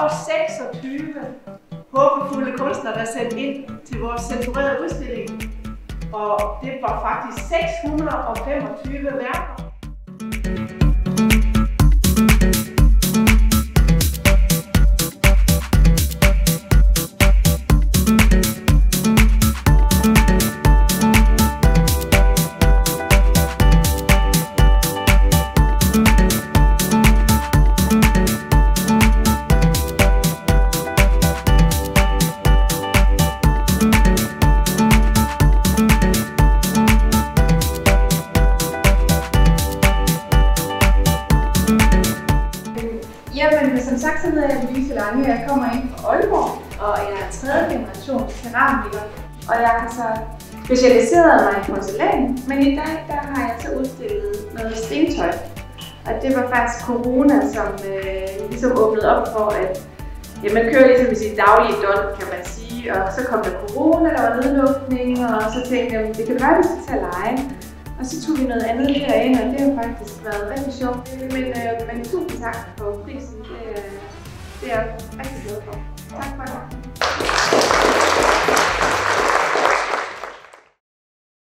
over 26 håbefulde kunstnere, der sendte ind til vores censurerede udstilling. Og det var faktisk 625 værker. Jamen, som sagt, så hedder jeg Louise Lange. Jeg kommer ind fra Aalborg, og jeg er 3. generations keramiker. Og jeg har så specialiseret mig i porcelæn, men i dag der har jeg så udstillet noget stentøj. Og det var faktisk corona, som ligesom åbnede op for, at man kører ligesom i sit daglige døgn, kan man sige. Og så kom der corona, der var nedlukning, og så tænkte jeg, det kan være, at vi skal tage lege. Og så tog vi noget andet herind, og det har faktisk været rigtig sjovt. Men tusind tak for prisen. Det er jeg rigtig glad for. Tak for det.